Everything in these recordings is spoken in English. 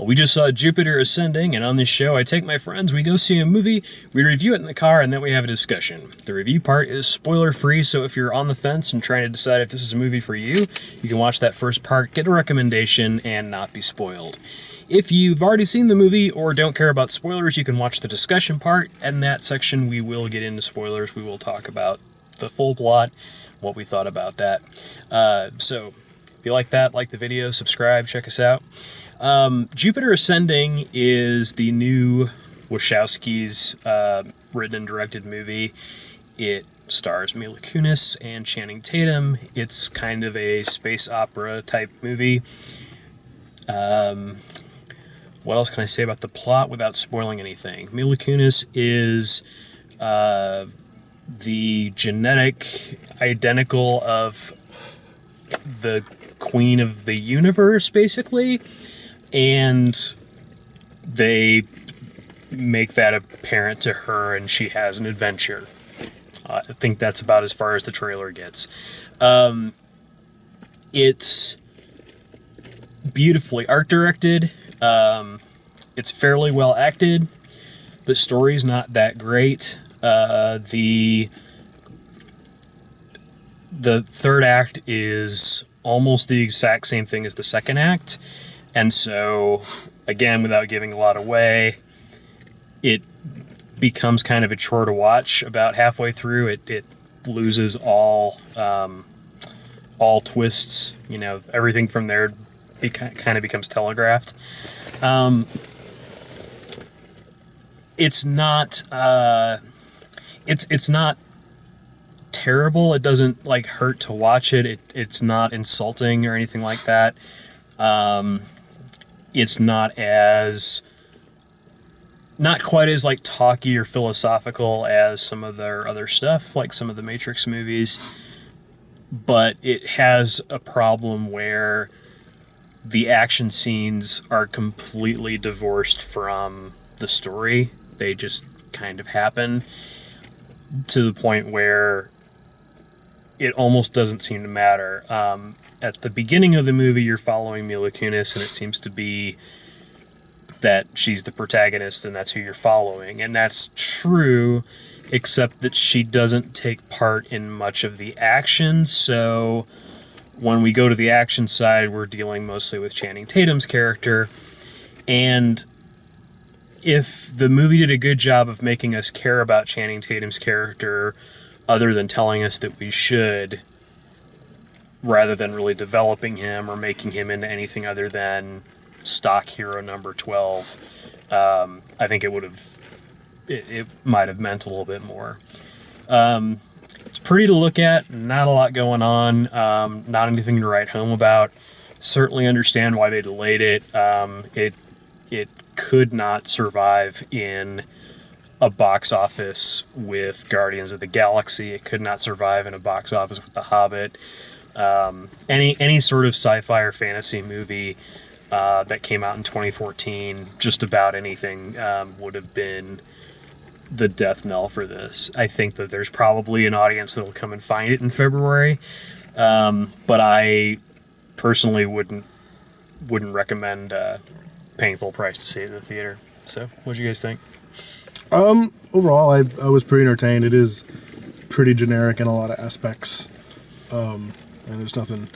Well, we just saw Jupiter Ascending, and on this show, I take my friends, we go see a movie, we review it in the car, and then we have a discussion. The review part is spoiler-free, so if you're on the fence and trying to decide if this is a movie for you, you can watch that first part, get a recommendation, and not be spoiled. If you've already seen the movie or don't care about spoilers, you can watch the discussion part, and in that section we will get into spoilers. We will talk about the full plot, what we thought about that. So, if you like that, like the video, subscribe, check us out. Jupiter Ascending is the new Wachowski's written and directed movie. It stars Mila Kunis and Channing Tatum. It's kind of a space opera type movie. What else can I say about the plot without spoiling anything? Mila Kunis is the genetic identical of the Queen of the Universe, basically. And they make that apparent to her, and she has an adventure. I think that's about as far as the trailer gets. It's beautifully art directed. It's fairly well acted. The story's not that great. The third act is almost the exact same thing as the second act. And so, again, without giving a lot away, it becomes kind of a chore to watch. About halfway through, it loses all twists. You know, everything from there kind of becomes telegraphed. It's not it's not terrible. It doesn't like hurt to watch it. It's not insulting or anything like that. It's not quite as like talky or philosophical as some of their other stuff, like some of the Matrix movies, but it has a problem where the action scenes are completely divorced from the story. They just kind of happen to the point where it almost doesn't seem to matter. At the beginning of the movie, you're following Mila Kunis, and it seems to be that she's the protagonist, and that's who you're following. And that's true, except that she doesn't take part in much of the action. So when we go to the action side, we're dealing mostly with Channing Tatum's character. And if the movie did a good job of making us care about Channing Tatum's character, other than telling us that we should, rather than really developing him or making him into anything other than stock hero number 12, I think it might have meant a little bit more. It's pretty to look at, not a lot going on, not anything to write home about. Certainly understand why they delayed it. It could not survive in a box office with Guardians of the Galaxy. It could not survive in a box office with The Hobbit. Any sort of sci-fi or fantasy movie that came out in 2014, just about anything, would have been the death knell for this. I think that there's probably an audience that'll come and find it in February, but I personally wouldn't recommend paying full price to see it in the theater. So, what do you guys think? Overall, I was pretty entertained. It is pretty generic in a lot of aspects. And there's nothing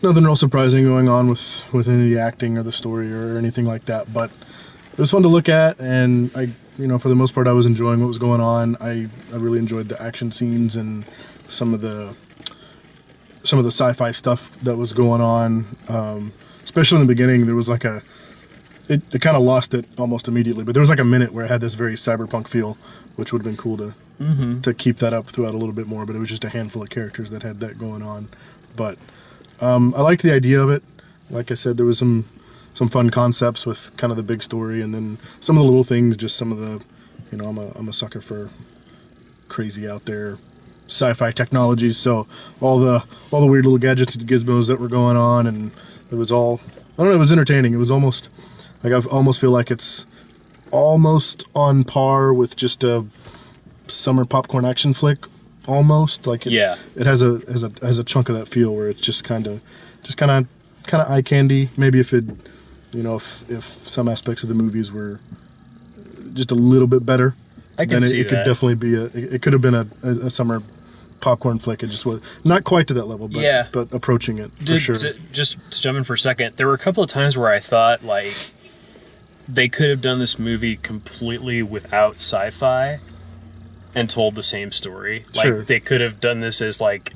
real surprising going on with any of the acting or the story or anything like that. But it was fun to look at, and for the most part, I was enjoying what was going on. I really enjoyed the action scenes and some of the sci-fi stuff that was going on. Especially in the beginning, there was like it kind of lost it almost immediately, but there was like a minute where it had this very cyberpunk feel, which would have been cool to keep that up throughout a little bit more, but it was just a handful of characters that had that going on. But I liked the idea of it. Like I said, there was some fun concepts with kind of the big story, and then some of the little things, just some of the, I'm a sucker for crazy out there sci-fi technologies, so all the weird little gadgets and gizmos that were going on, and it was all, I don't know, it was entertaining. It was almost, like, I almost feel like it's almost on par with just a summer popcorn action flick, almost. Like, it has a chunk of that feel where it's just kind of eye candy. Maybe if it You know, if some aspects of the movies were just a little bit better, I can then see it could that. definitely be it could have been a summer popcorn flick. It just was not quite to that level, but Yeah. but approaching it for sure. Just to jump in for a second, there were a couple of times where I thought like they could have done this movie completely without sci-fi and told the same story. Like Sure. they could have done this as like,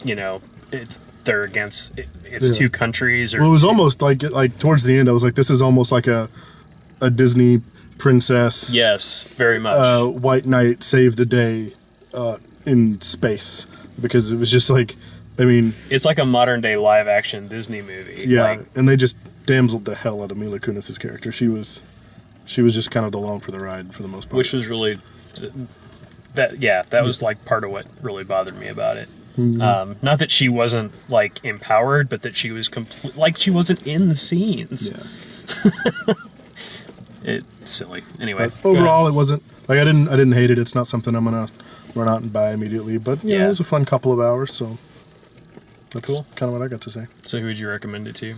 you know, it's they're against it's Yeah. two countries or Well, it was almost like towards the end, I was like, this is almost like a Disney princess, yes, very much. white knight save the day in space, because it was just like, I mean, It's like a modern day live action Disney movie. yeah, Like, and they just damseled the hell out of Mila Kunis's character. She was just kind of along for the ride for the most part. which was really that was like part of what really bothered me about it. Mm-hmm. Not that she wasn't like empowered, but that she was like she wasn't in the scenes. Yeah. It's silly. Anyway, But overall, it wasn't like I didn't hate it. It's not something I'm gonna run out and buy immediately. But you know, Yeah. it was a fun couple of hours. So that's Cool. kind of what I got to say. so who would you recommend it to? You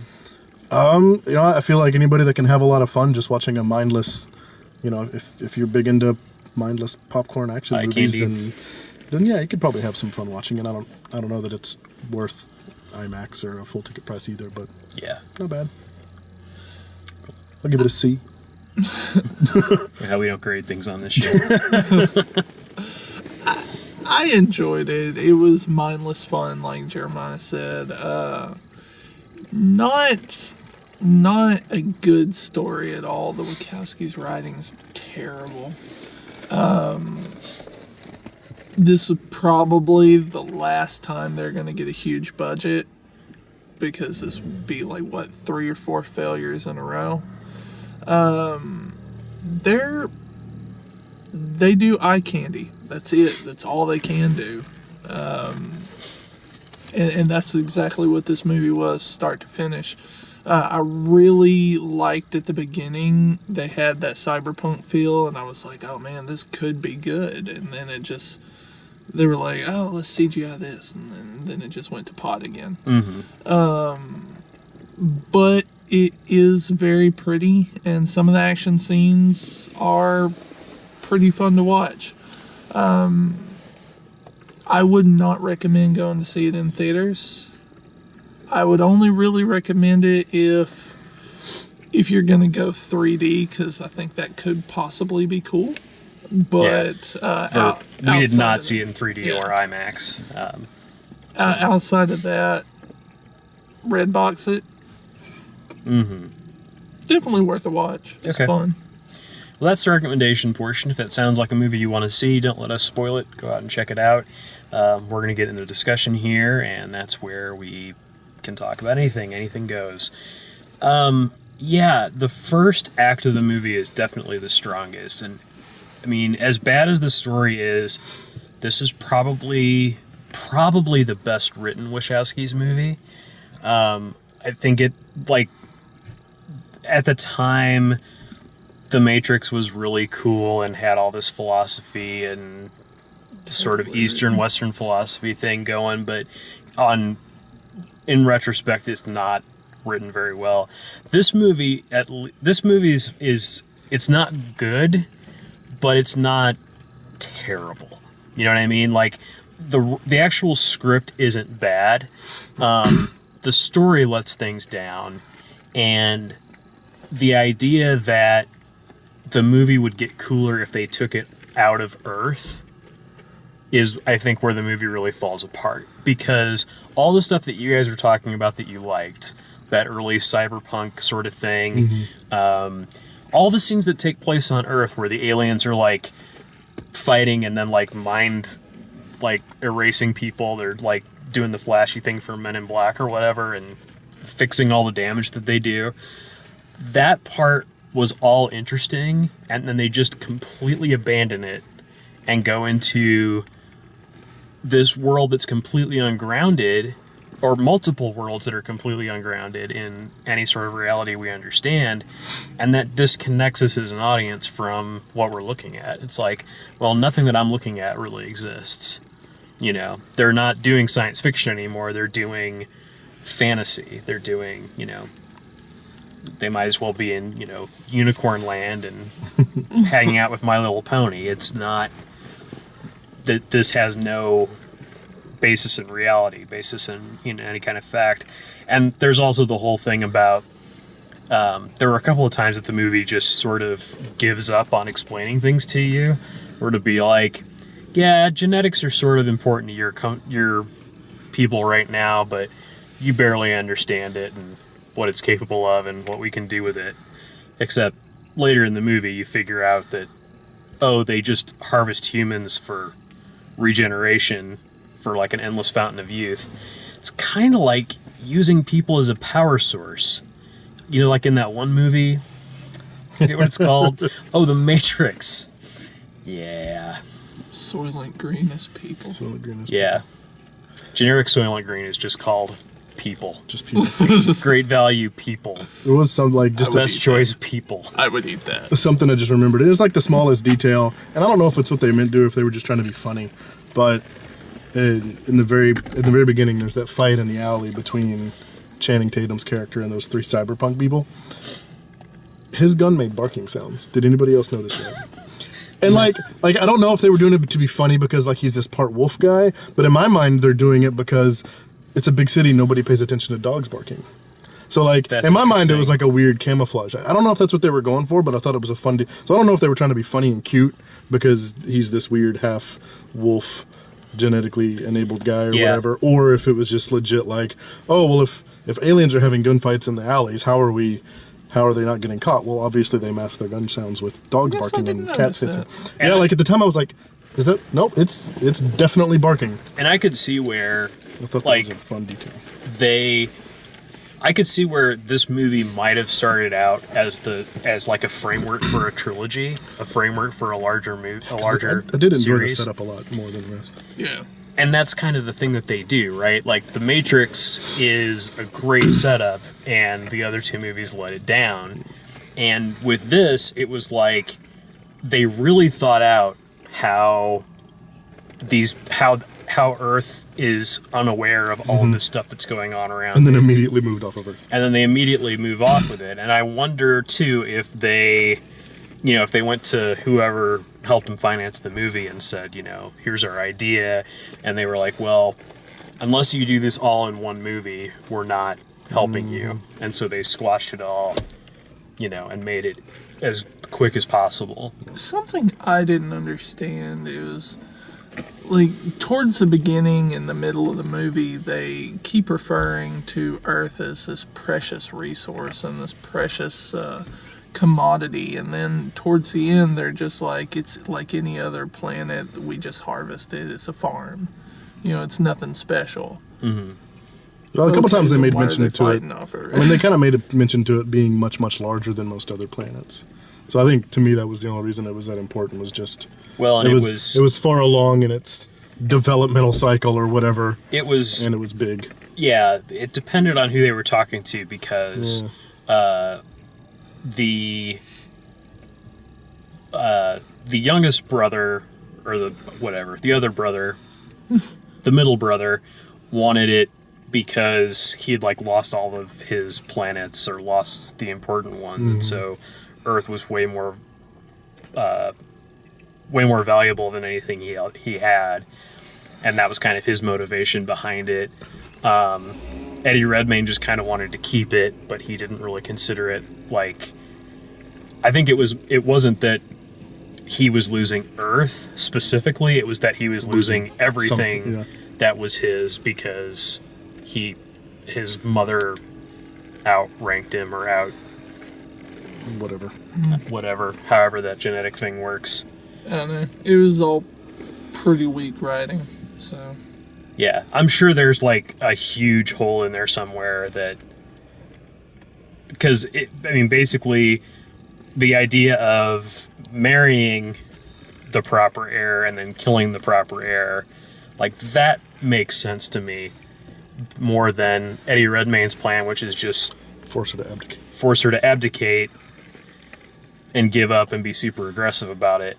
know, I feel like anybody that can have a lot of fun just watching a mindless, you know, if you're big into mindless popcorn action Eye movies, candy. then yeah, you could probably have some fun watching it. I don't know that it's worth IMAX or a full ticket price either, but Yeah, not bad. I'll give it a C. how we don't grade things on this show. I enjoyed it. It was mindless fun, like Jeremiah said. Not a good story at all. The Wachowskis' writing's terrible. This is probably the last time they're going to get a huge budget, because this would be like, what, 3 or 4 failures in a row. They do eye candy. That's it. That's all they can do. And that's exactly what this movie was, start to finish. I really liked at the beginning, they had that cyberpunk feel, and I was like, oh man, this could be good. And then they were like, oh, let's CGI this. And then it just went to pot again. But it is very pretty, and some of the action scenes are pretty fun to watch. I would not recommend going to see it in theaters. I would only really recommend it if you're going to go 3D, because I think that could possibly be cool. But We did not outside see of it in 3D Yeah. or IMAX. outside of that, Redbox it. Definitely worth a watch. It's Okay. fun. Well, that's the recommendation portion. If that sounds like a movie you want to see, don't let us spoil it. Go out and check it out. We're going to get into discussion here, and that's where we can talk about anything. Anything goes. Yeah, the first act of the movie is definitely the strongest. And, I mean, as bad as the story is, this is probably the best written Wachowski's movie. I think it, like, at the time, The Matrix was really cool and had all this philosophy and sort of Eastern Western philosophy thing going, but in retrospect, it's not written very well. This movie is it's not good, but it's not terrible. You know what I mean? Like the actual script isn't bad. The story lets things down, and the idea that the movie would get cooler if they took it out of Earth is, I think, where the movie really falls apart. Because all the stuff that you guys were talking about that you liked, that early cyberpunk sort of thing, all the scenes that take place on Earth where the aliens are, like, fighting and then, like, erasing people, they're, like, doing the flashy thing for Men in Black or whatever and fixing all the damage that they do. That part was all interesting, and then they just completely abandon it and go into this world that's completely ungrounded, or multiple worlds that are completely ungrounded in any sort of reality we understand, and that disconnects us as an audience from what we're looking at. It's like, well, nothing that I'm looking at really exists. You know, they're not doing science fiction anymore, they're doing fantasy, they're doing, you know, they might as well be in, unicorn land and hanging out with My Little Pony. It's not that this has no basis in reality, basis in any kind of fact. And there's also the whole thing about there were a couple of times that the movie just sort of gives up on explaining things to you, or to be like, yeah, genetics are sort of important to your people right now, but you barely understand it and what it's capable of and what we can do with it. Except later in the movie, you figure out that, oh, they just harvest humans for regeneration, for like an endless fountain of youth. It's kind of like using people as a power source. Like in that one movie, I forget what it's called. Oh, The Matrix. Yeah. Soylent Green is people. Soylent Green is Yeah. Generic Soylent Green is just called people. just people. Great value people. It was some like just Best choice people. I would eat that. something I just remembered. It is like the smallest detail, and I don't know if it's what they meant to do, if they were just trying to be funny, but in the very beginning, there's that fight in the alley between Channing Tatum's character and those three cyberpunk people. His gun made barking sounds. Did anybody else notice that? And like I don't know if they were doing it to be funny because like he's this part wolf guy, but in my mind they're doing it because it's a big city, nobody pays attention to dogs barking. So like That's in my mind it interesting. was like a weird camouflage. I don't know if that's what they were going for, but I thought it was a fun. So I don't know if they were trying to be funny and cute because he's this weird half wolf, genetically enabled guy or Yeah. whatever, or if it was just legit like, oh well, if aliens are having gunfights in the alleys, how are they not getting caught? Well, obviously they mask their gun sounds with dogs Yes, I barking didn't and cats notice hissing. that. Yeah, like at the time I was like, is that nope? It's definitely barking. And I could see where I thought that Like- was a fun detail. I could see where this movie might have started out as like a framework for a trilogy, a framework for a larger movie, a larger I did enjoy series. the setup a lot more than the rest. Yeah. And that's kind of the thing that they do, right? Like The Matrix is a great setup, and the other two movies let it down. And with this, it was like they really thought out how Earth is unaware of all of this stuff that's going on around, And then immediately moved off of Earth. and then they immediately move off with it. And I wonder too if they went to whoever helped them finance the movie and said, here's our idea, and they were like, well, unless you do this all in one movie, we're not helping you. And so they squashed it all, and made it as quick as possible. Something I didn't understand is, like, towards the beginning and the middle of the movie, they keep referring to Earth as this precious resource and this precious commodity, and then towards the end, they're just like, it's like any other planet. We just harvest it. It's a farm. It's nothing special. Well, a couple Okay, times they then made why are mention they to it. fighting off Earth? I mean, they kind of made a mention to it being much, much larger than most other planets. So I think to me that was the only reason it was that important. Was just Well, and it was far along in its developmental cycle or whatever, it was and it was big. yeah, it depended on who they were talking to, because the youngest brother, or the other brother, the middle brother, wanted it because he had like lost all of his planets, or lost the important ones, and so Earth was way more valuable than anything he had, and that was kind of his motivation behind it. Eddie Redmayne just kind of wanted to keep it, but he didn't really consider it like. I think it wasn't that he was losing Earth specifically; it was that he was losing everything something, yeah. that was his, because his mother outranked him, or Whatever. however that genetic thing works. I don't know. It was all pretty weak writing, so. Yeah, I'm sure there's like a huge hole in there somewhere that, because basically the idea of marrying the proper heir and then killing the proper heir, like that makes sense to me more than Eddie Redmayne's plan, which is just Force her to abdicate. force her to abdicate and give up and be super aggressive about it,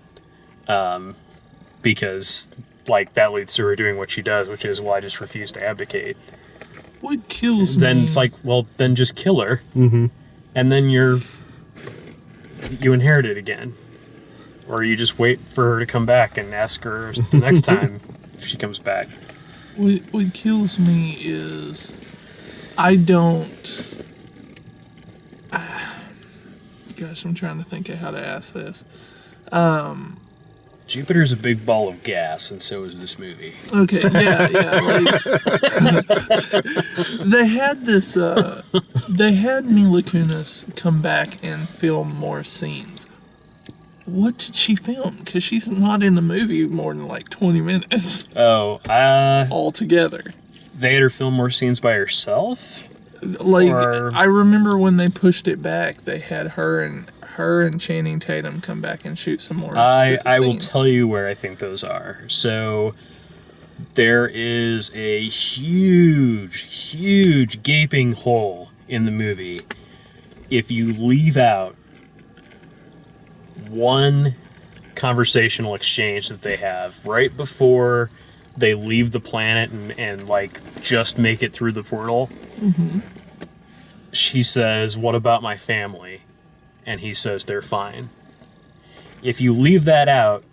because like that leads to her doing what she does, which is, well, I just refuse to abdicate. What kills me? Then it's like, well, then just kill her. and then you inherit it again. Or you just wait for her to come back and ask her the next time if she comes back. What kills me is I don't. Gosh, I'm trying to think of how to ask this. Jupiter's a big ball of gas, and so is this movie. Okay, yeah. Like, they had this. They had Mila Kunis come back and film more scenes. What did she film? Because she's not in the movie more than like 20 minutes Oh, altogether. they had her film more scenes by herself? Like, Or- I remember when they pushed it back, they had her and Channing Tatum come back and shoot some more. I will scenes. tell you where I think those are. So there is a huge gaping hole in the movie if you leave out one conversational exchange that they have right before they leave the planet and like just make it through the portal. Mm-hmm. She says, "What about my family?" And he says, "They're fine." If you leave that out,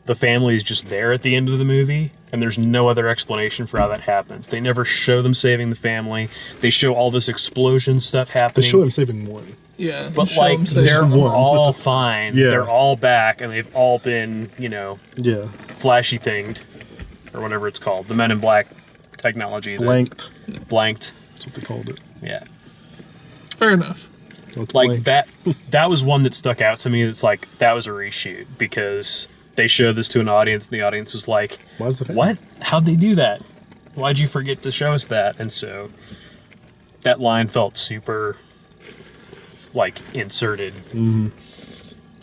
the family is just there at the end of the movie, and there's no other explanation for how that happens. They never show them saving the family. They show all this explosion stuff They happening. show him saving one. Yeah, But show like 'em say they're one. all fine. Yeah. They're all back, and they've all been, Yeah. flashy thinged, or whatever it's called. The Men in Black technology. Blanked. Blanked. That's what they called it. Yeah. fair enough. Let's Like blank. that was one that stuck out to me. That's like that was a reshoot because they showed this to an audience, and the audience was like, Why's the family? "What? How'd they do that? Why'd you forget to show us that?" And so that line felt super like inserted. Mm-hmm.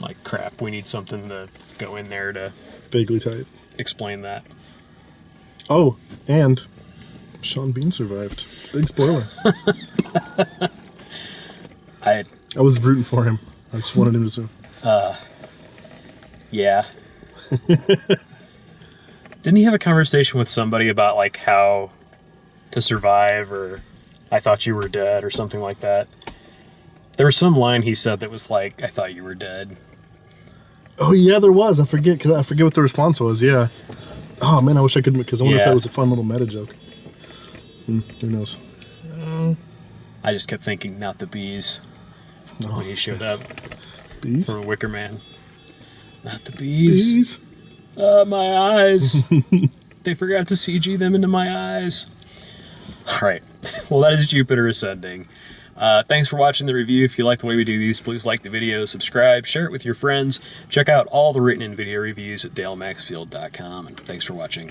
Like, crap, we need something to go in there to Vaguely tight. explain that. Oh, and Sean Bean survived. Big spoiler. I I was rooting for him. I just wanted him to survive. yeah. Didn't he have a conversation with somebody about like how to survive, or "I thought you were dead" or something like that? There was some line he said that was like, "I thought you were dead." Oh yeah, there was. I forget what the response was. Yeah. Oh man, I wish I could, because I wonder if Yeah. that was a fun little meta joke. Who knows? I just kept thinking, not the bees, No. when he showed up Bees. for Wicker Man. Not the bees. Bees. My eyes. They forgot to CG them into my eyes. All right. Well, that is Jupiter Ascending. Thanks for watching the review. If you like the way we do these, please like the video, subscribe, share it with your friends. Check out all the written and video reviews at dalemaxfield.com. And thanks for watching.